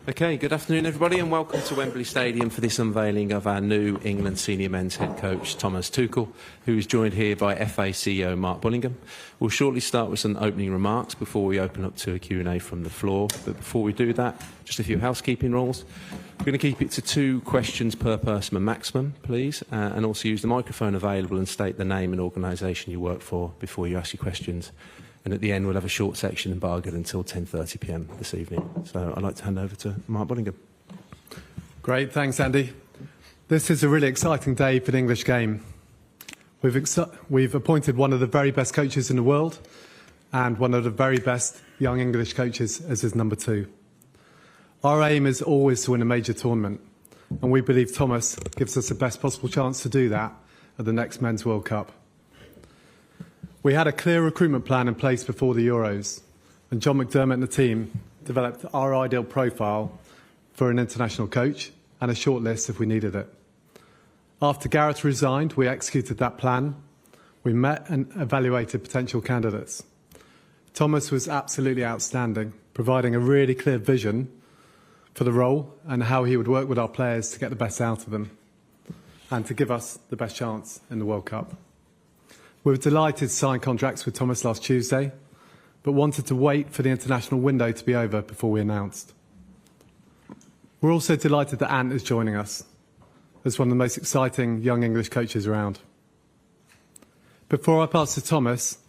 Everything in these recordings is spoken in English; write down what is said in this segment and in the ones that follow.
Okay, good afternoon everybody and welcome to Wembley Stadium for this unveiling of our new England senior men's head coach Thomas Tuchel, who is joined here by FA CEO Mark Bullingham. We'll shortly start with some opening remarks before we open up to a Q&A from the floor. But before we do that, just a few housekeeping rules. We're going to keep it to 2 questions per person maximum, please, and also use the microphone available and state the name and organisation you work for before you ask your questions. And at the end, we'll have a short section embargoed until 10:30 p.m. this evening. So I'd like to hand over to Mark Bullingham. Great, thanks, Andy. This is a really exciting day for the English game. We've appointed one of the very best coaches in the world and one of the very best young English coaches as his number 2. Our aim is always to win a major tournament, and we believe Thomas gives us the best possible chance to do that at the next Men's World Cup. We had a clear recruitment plan in place before the Euros, and John McDermott and the team developed our ideal profile for an international coach and a shortlist if we needed it. After Gareth resigned, we executed that plan. We met and evaluated potential candidates. Thomas was absolutely outstanding, providing a really clear vision for the role and how he would work with our players to get the best out of them and to give us the best chance in the World Cup. We were delighted to sign contracts with Thomas last Tuesday, but wanted to wait for the international window to be over before we announced. We're also delighted that Ant is joining us as one of the most exciting young English coaches around. Before I pass to Thomas,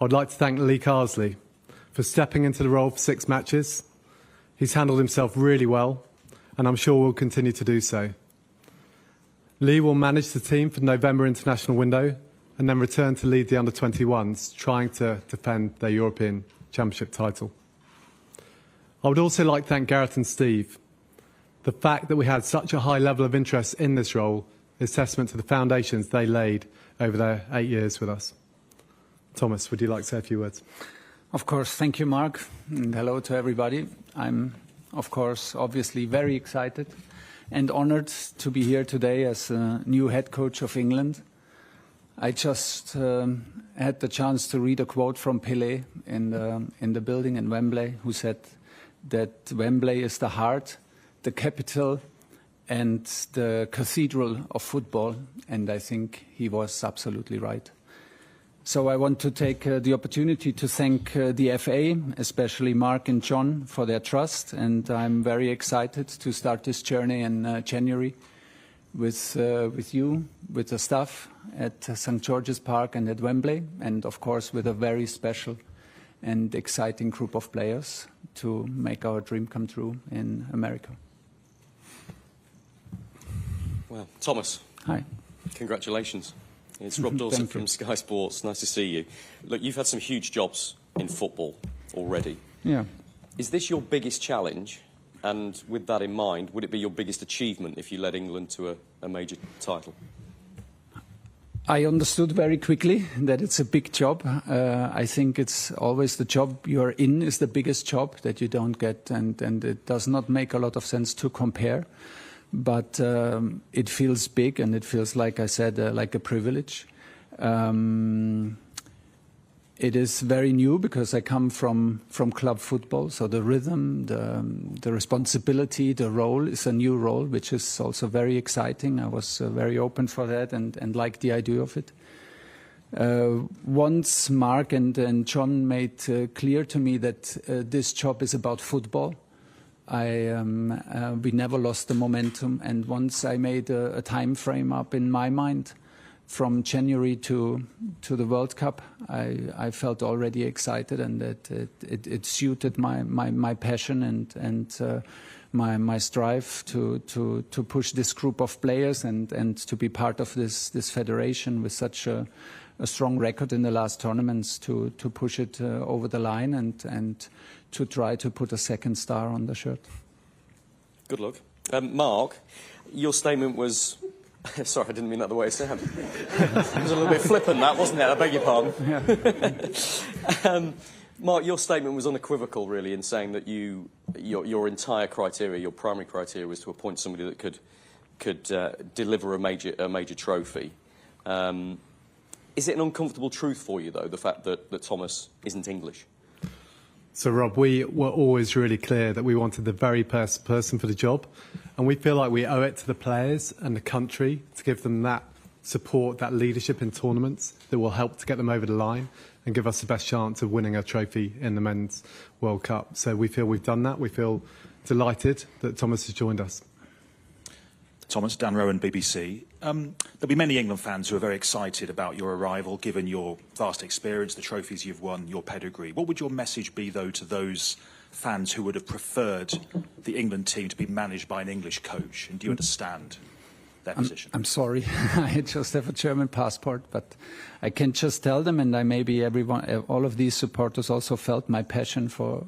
I'd like to thank Lee Carsley for stepping into the role for 6 matches. He's handled himself really well, and I'm sure will continue to do so. Lee will manage the team for the November international window and then return to lead the under-21s, trying to defend their European Championship title. I would also like to thank Gareth and Steve. The fact that we had such a high level of interest in this role is testament to the foundations they laid over their 8 years with us. Thomas, would you like to say a few words? Of course, thank you, Mark, and hello to everybody. I'm, of course, obviously very excited and honoured to be here today as a new head coach of England. I just had the chance to read a quote from Pelé in the building in Wembley, who said that Wembley is the heart, the capital and the cathedral of football, and I think he was absolutely right. So I want to take the opportunity to thank the FA, especially Mark and John, for their trust, and I'm very excited to start this journey in January with you, with the staff at St. George's Park and at Wembley, and of course with a very special and exciting group of players to make our dream come true in America. Well, Thomas. Hi. Congratulations. It's Rob Dawson from Sky Sports. Nice to see you. Look, you've had some huge jobs in football already. Yeah. Is this your biggest challenge? And with that in mind, would it be your biggest achievement if you led England to a major title? I understood very quickly that it's a big job. I think it's always the job you're in is the biggest job that you don't get, and it does not make a lot of sense to compare. But it feels big, and it feels, like I said, like a privilege. It is very new because I come from club football, so the rhythm, the responsibility, the role is a new role, which is also very exciting. I was very open for that and liked the idea of it. Once Mark and John made clear to me that this job is about football, we never lost the momentum, and once I made a time frame up in my mind, from January to the World Cup, I felt already excited, and that it suited my passion and my strive to push this group of players and to be part of this federation with such a strong record in the last tournaments, to push it over the line and to try to put a second star on the shirt. Good luck. Mark, your statement was... Sorry, I didn't mean that the way it sounded. It was a little bit flippant, that, wasn't it? I beg your pardon. Yeah. Mark, your statement was unequivocal, really, in saying that your entire criteria, your primary criteria, was to appoint somebody that could deliver a major trophy. Is it an uncomfortable truth for you, though, the fact that Thomas isn't English? So, Rob, we were always really clear that we wanted the very best person for the job, and we feel like we owe it to the players and the country to give them that support, that leadership in tournaments that will help to get them over the line and give us the best chance of winning a trophy in the Men's World Cup. So we feel we've done that. We feel delighted that Thomas has joined us. Thomas, Dan Rowan, BBC. There'll be many England fans who are very excited about your arrival, given your vast experience, the trophies you've won, your pedigree. What would your message be, though, to those fans who would have preferred the England team to be managed by an English coach? And do you understand that position? I'm sorry, I just have a German passport, but I can just tell them, and maybe all of these supporters also felt my passion for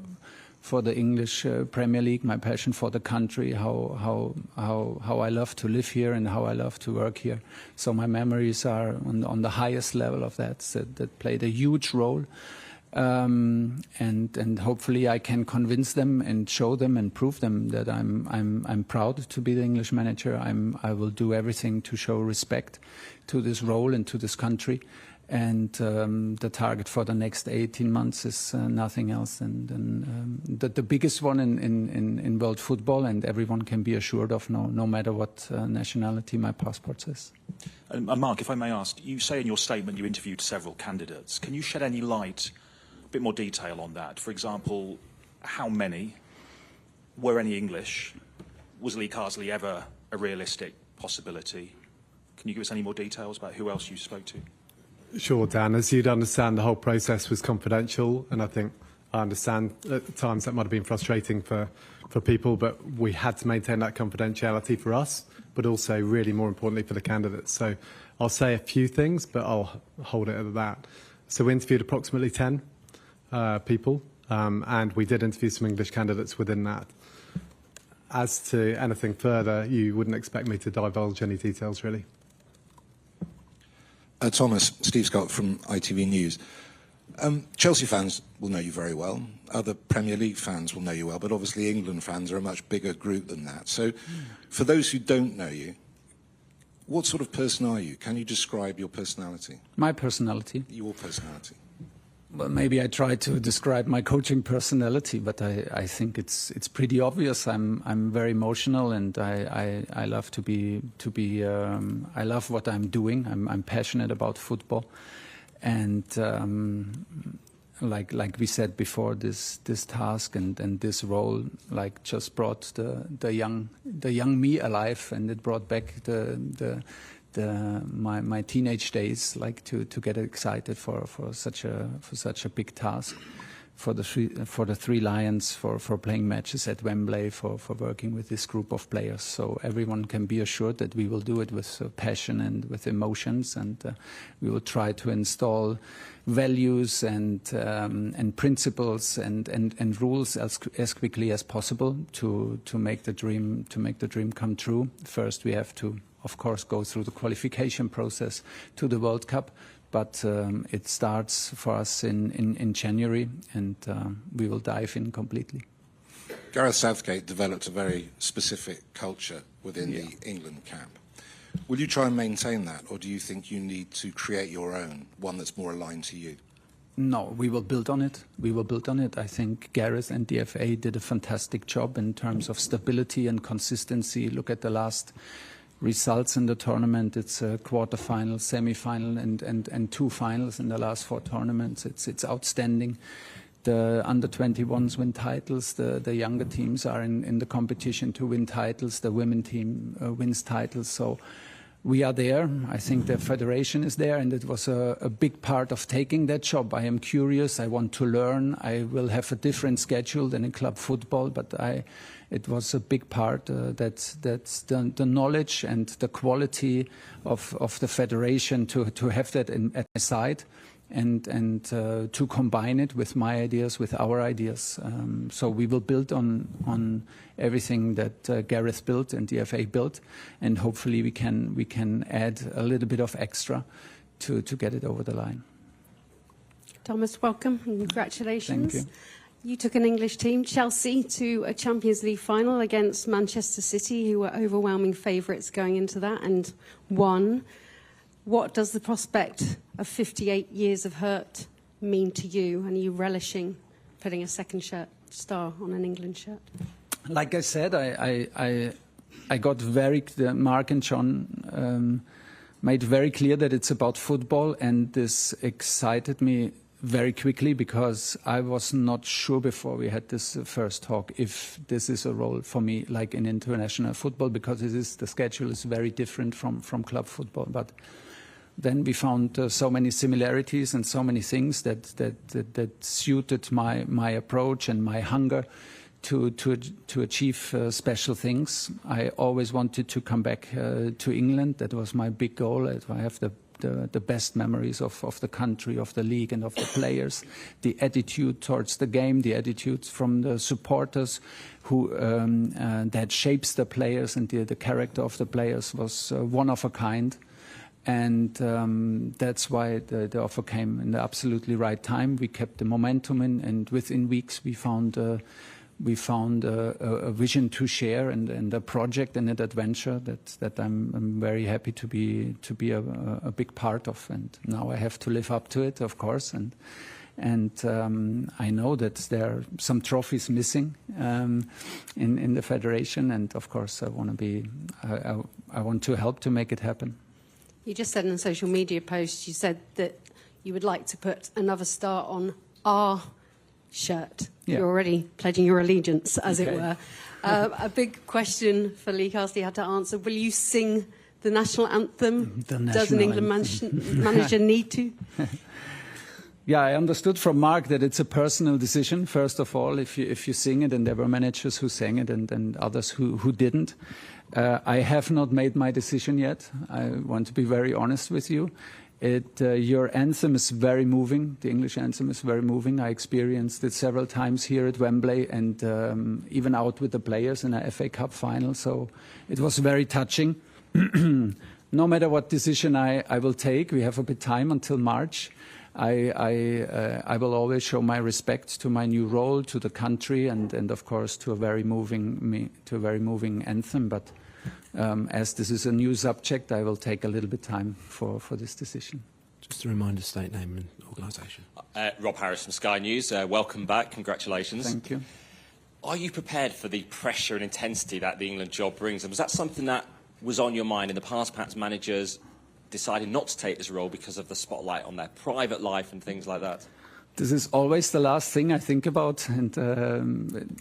the English Premier League, my passion for the country, how I love to live here and how I love to work here. So my memories are on the highest level of that played a huge role. And hopefully I can convince them and show them and prove them that I'm proud to be the English manager. I will do everything to show respect to this role and to this country. And the target for the next 18 months is nothing else than the biggest one in world football, and everyone can be assured of, no matter what nationality my passport says. Mark, if I may ask, you say in your statement you interviewed several candidates. Can you shed any light, a bit more detail on that? For example, how many? Were any English? Was Lee Carsley ever a realistic possibility? Can you give us any more details about who else you spoke to? Sure, Dan. As you'd understand, the whole process was confidential, and I understand at times that might have been frustrating for people, but we had to maintain that confidentiality for us, but also really more importantly for the candidates. So I'll say a few things, but I'll hold it at that. So we interviewed approximately 10 people, and we did interview some English candidates within that. As to anything further, you wouldn't expect me to divulge any details, really. Thomas, Steve Scott from ITV News. Chelsea fans will know you very well. Other Premier League fans will know you well, but obviously England fans are a much bigger group than that. So for those who don't know you, what sort of person are you? Can you describe your personality? My personality? Your personality. Well, maybe I try to describe my coaching personality, but I think it's pretty obvious. I'm very emotional, and I love to be I love what I'm doing. I'm passionate about football, and like we said before, this task and this role just brought the young me alive, and it brought back my teenage days, to get excited for such a big task, for the Three Lions, for playing matches at Wembley, for working with this group of players. So everyone can be assured that we will do it with passion and with emotions, and we will try to install values and principles and rules as quickly as possible to make the dream come true. First, we have to, of course, go through the qualification process to the World Cup, but it starts for us in January, and we will dive in completely. Gareth Southgate developed a very specific culture within the England camp. Will you try and maintain that, or do you think you need to create your own, one that's more aligned to you? No, we will build on it. We will build on it. I think Gareth and the FA did a fantastic job in terms of stability and consistency. Look at the last results in the tournament. It's a quarter-final, semi-final, and two finals in the last four tournaments. It's outstanding. The under-21s win titles. The younger teams are in the competition to win titles. The women team wins titles. So we are there. I think the federation is there, and it was a big part of taking that job. I am curious. I want to learn. I will have a different schedule than in club football, but it was a big part. That's the knowledge and the quality of the federation to have that at my side, and to combine it with my ideas, with our ideas. So we will build on everything that Gareth built and the FA built, and hopefully we can add a little bit of extra to get it over the line. Thomas, welcome and congratulations. Thank you. You took an English team, Chelsea, to a Champions League final against Manchester City, who were overwhelming favourites going into that, and won. What does the prospect of 58 years of hurt mean to you, and are you relishing putting a second star on an England shirt? Like I said, I got Mark and John made very clear that it's about football, and this excited me very quickly because I was not sure before we had this first talk if this is a role for me like in international football, because the schedule is very different from club football. But then we found so many similarities and so many things that suited my approach and my hunger to achieve special things. I always wanted to come back to England. That was my big goal. I have the best memories of the country, of the league and of the players. The attitude towards the game, the attitude from the supporters who that shapes the players, and the character of the players was one of a kind. And that's why the offer came in the absolutely right time. We kept the momentum in, and within weeks we found a vision to share and a project and an adventure that I'm very happy to be a big part of. And now I have to live up to it, of course. And I know that there are some trophies missing in the federation, and of course I want to help to make it happen. You just said in a social media post, you said that you would like to put another star on our shirt. Yeah. You're already pledging your allegiance, as it Okay. were. A big question for Lee Castley had to answer. Will you sing the national anthem? The Does an national England manager need to? Yeah, I understood from Mark that it's a personal decision, first of all, if you sing it, and there were managers who sang it and others who didn't. I have not made my decision yet. I want to be very honest with you. Your anthem is very moving. The English anthem is very moving. I experienced it several times here at Wembley, and even out with the players in a FA Cup final. So it was very touching. No matter what decision I will take, we have a bit time until March. I will always show my respect to my new role, to the country, and of course to a very moving anthem. But as this is a new subject, I will take a little bit time for this decision. Just a reminder, state name and organisation. Rob Harris from Sky News. Welcome back. Congratulations. Thank you. Are you prepared for the pressure and intensity that the England job brings? And was that something that was on your mind in the past? Perhaps managers decided not to take this role because of the spotlight on their private life and things like that? This is always the last thing I think about, and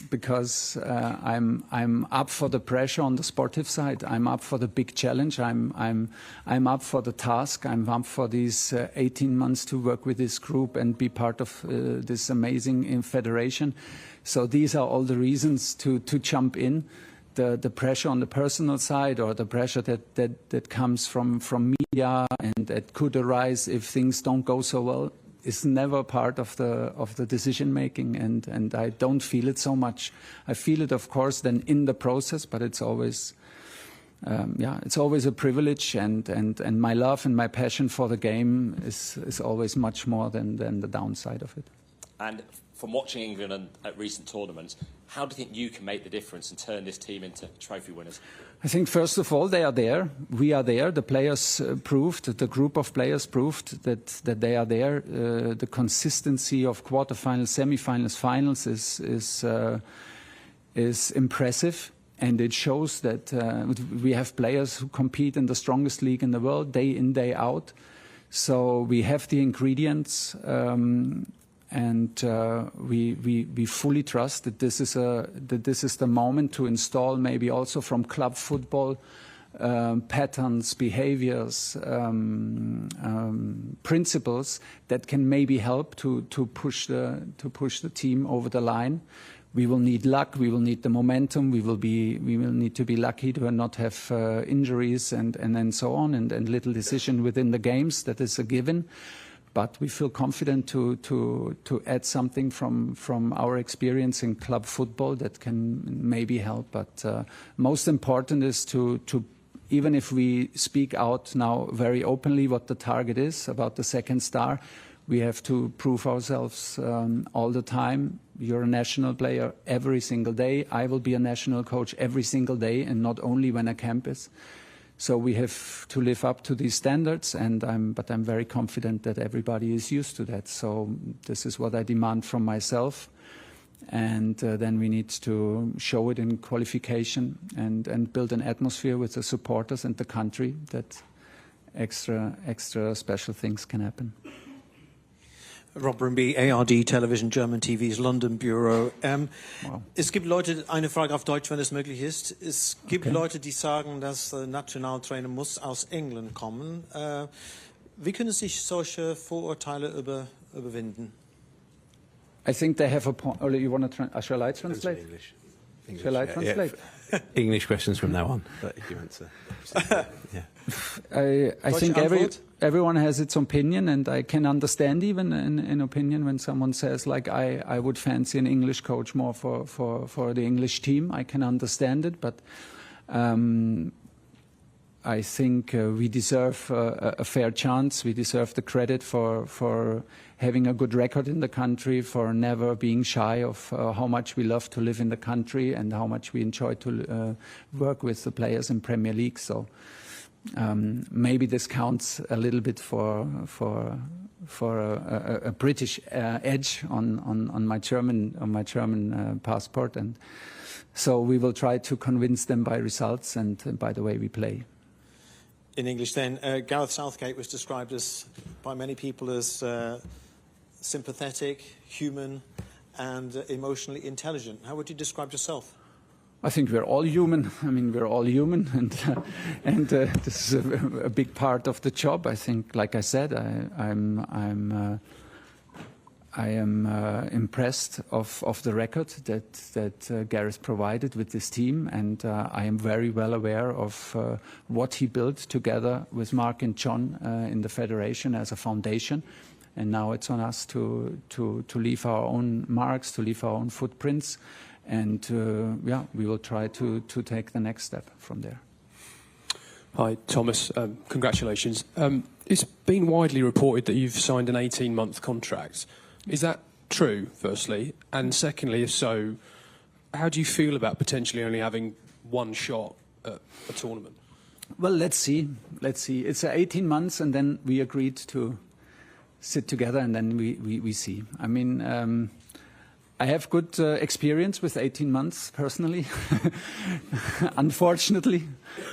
because I'm up for the pressure on the sportive side. I'm up for the big challenge. I'm up for the task. I'm up for these 18 months to work with this group and be part of this amazing federation. So these are all the reasons to jump in. The pressure on the personal side, or the pressure that comes from media and that could arise if things don't go so well, is never part of the decision making, and I don't feel it so much. I feel it, of course, then in the process, but it's always it's always a privilege, and my love and my passion for the game is always much more than the downside of it. And from watching England at recent tournaments, how do you think you can make the difference and turn this team into trophy winners? I think, first of all, they are there. We are there. The players proved, the group of players proved that they are there. The consistency of quarterfinals, semi-finals, finals is impressive. And it shows that we have players who compete in the strongest league in the world, day in, day out. So we have the ingredients. And we fully trust that this is the moment to install, maybe also from club football, patterns, behaviors, principles that can maybe help to push the team over the line. We will need luck. We will need the momentum. We will need to be lucky to not have injuries and so on, and little decision within the games. That is a given. But we feel confident to add something from our experience in club football that can maybe help. But most important is to even if we speak out now very openly what the target is about the second star, we have to prove ourselves all the time. You're a national player every single day. I will be a national coach every single day, and not only when a camp is. So we have to live up to these standards, but I'm very confident that everybody is used to that. So this is what I demand from myself, and then we need to show it in qualification and build an atmosphere with the supporters and the country that extra special things can happen. Rob Brimby, ARD Television, German TV's London Bureau. Wow. Es gibt Leute, eine Frage auf Deutsch, wenn es möglich ist. Es gibt Leute, die sagen, dass der Nationaltrainer muss aus England kommen. Wie können sich solche Vorurteile überwinden? I think they have a point. Oh, you want to shall I translate? English. Shall I translate? Yeah. English questions from now on, but if you answer. I think everyone has its opinion, and I can understand even an opinion when someone says, like, I would fancy an English coach more for the English team. I can understand it, but I think we deserve a fair chance. We deserve the credit for having a good record in the country, for never being shy of how much we love to live in the country and how much we enjoy to work with the players in Premier League. So maybe this counts a little bit for a British edge on my German passport, and so we will try to convince them by results and by the way we play. In English then, Gareth Southgate was described by many people as sympathetic, human and emotionally intelligent. How would you describe yourself? I think we're all human. I mean, we're all human, and this is a big part of the job. I think, like I said, I am impressed of the record that Gareth provided with this team, and I am very well aware of what he built together with Mark and John in the federation as a foundation. And now it's on us to leave our own marks, to leave our own footprints, and we will try to take the next step from there. Hi, Thomas. Congratulations. It's been widely reported that you've signed an 18-month contract. Is that true, firstly? And secondly, if so, how do you feel about potentially only having one shot at a tournament? Well, let's see. It's 18 months, and then we agreed to sit together, and then we see. I mean, I have good experience with 18 months, personally. Unfortunately,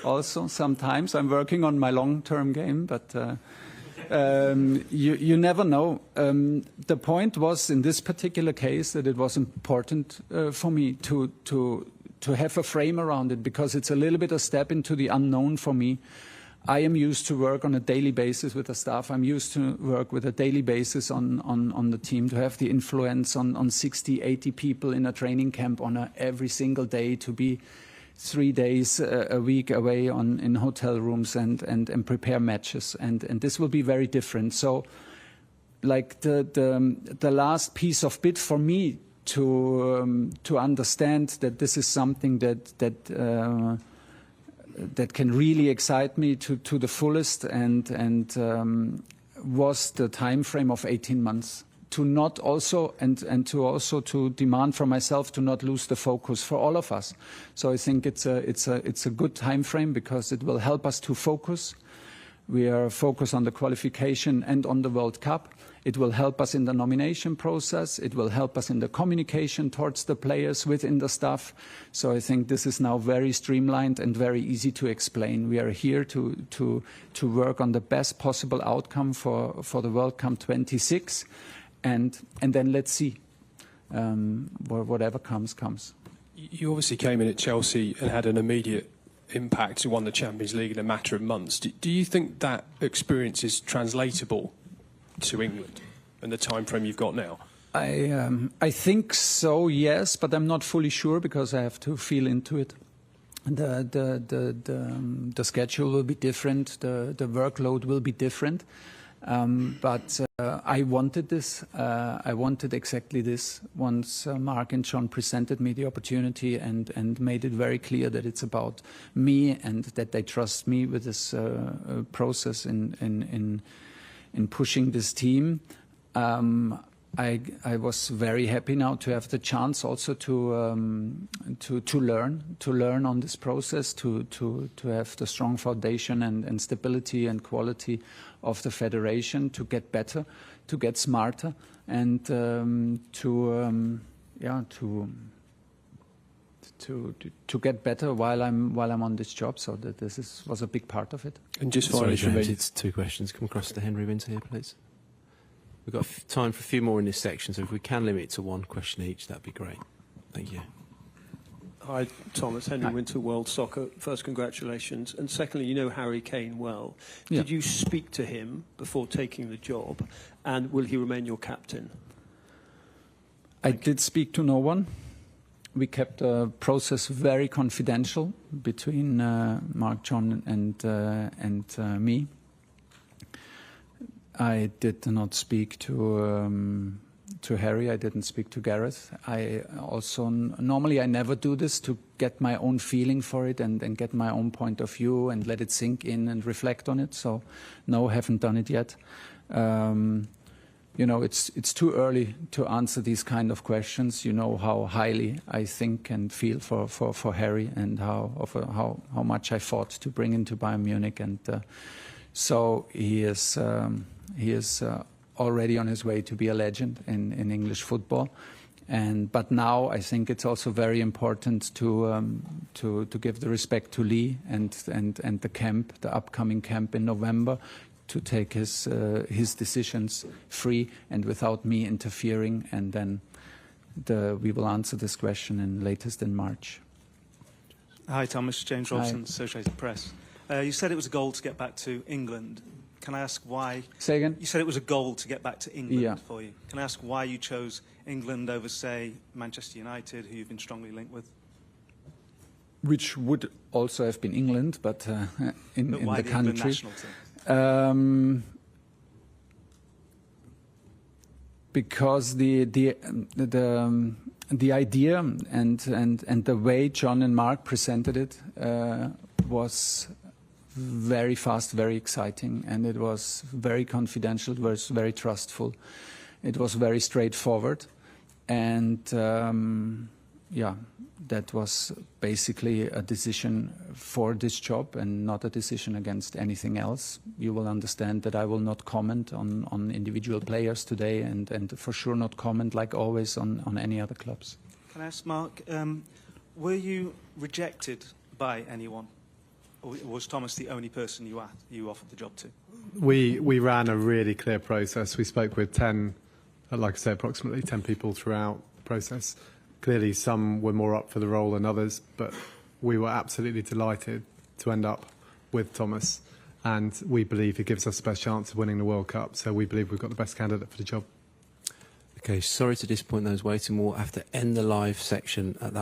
also, sometimes I'm working on my long-term game, but you never know. The point was, in this particular case, that it was important for me to have a frame around it, because it's a little bit a step into the unknown for me. I am used to work on a daily basis with the staff. I'm used to work with a daily basis on the team, to have the influence on 60, 80 people in a training camp on every single day, to be 3 days a week away in hotel rooms and prepare matches. And this will be very different. So, like the last piece of bit for me to understand that this is something that can really excite me to the fullest, and was the time frame of 18 months. To not also to demand from myself to not lose the focus for all of us. So I think it's a good time frame, because it will help us to focus. We are focused on the qualification and on the World Cup. It will help us in the nomination process. It will help us in the communication towards the players within the staff. So I think this is now very streamlined and very easy to explain. We are here to work on the best possible outcome for the World Cup 26, and then let's see. Whatever comes. You obviously came in at Chelsea and had an immediate impact. You won the Champions League in a matter of months. Do you think that experience is translatable to England and the time frame you've got now? I think so, yes, but I'm not fully sure, because I have to feel into it. The schedule will be different. The workload will be different. But I wanted this. I wanted exactly this. Once Mark and John presented me the opportunity and made it very clear that it's about me and that they trust me with this process in pushing this team, I was very happy now to have the chance also to learn on this process, to have the strong foundation and stability and quality of the federation, to get better, to get smarter, and to get better while I'm on this job. So that was a big part of it. And just Sorry, finally, James, it's 2 questions. Come across to Henry Winter here, please. We've got time for a few more in this section, so if we can limit it to 1 question each, that'd be great. Thank you. Hi, Thomas. Henry Winter, World Soccer. First, congratulations. And secondly, you know Harry Kane well. Yeah. Did you speak to him before taking the job? And will he remain your captain? I did speak to no one. We kept the process very confidential between Mark, John, and me. I did not speak to Harry. I didn't speak to Gareth. I also normally I never do this, to get my own feeling for it and get my own point of view and let it sink in and reflect on it. So no, haven't done it yet. You know, it's too early to answer these kind of questions. You know how highly I think and feel for Harry, and how much I fought to bring him to Bayern Munich, and so he is already on his way to be a legend in English football. But now I think it's also very important to give the respect to Lee and the camp, the upcoming camp in November, to take his decisions free and without me interfering, and then we will answer this question latest in March. Hi, Thomas. James Robson, Hi. Associated Press. You said it was a goal to get back to England. Can I ask why? Say again? You said it was a goal to get back to England Yeah. for you. Can I ask why you chose England over, say, Manchester United, who you've been strongly linked with? Which would also have been England, but in Why the the England country. national team? Because the idea and the way John and Mark presented it was very fast, very exciting, and it was very confidential. It was very trustful. It was very straightforward, and that was basically a decision for this job and not a decision against anything else. You will understand that I will not comment on individual players today, and for sure not comment, like always, on any other clubs. Can I ask, Mark, were you rejected by anyone? Or was Thomas the only person you offered the job to? We ran a really clear process. We spoke with 10, like I say, approximately 10 people throughout the process. Clearly, some were more up for the role than others, but we were absolutely delighted to end up with Thomas, and we believe he gives us the best chance of winning the World Cup. So we believe we've got the best candidate for the job. Okay, sorry to disappoint those waiting. We'll have to end the live section at that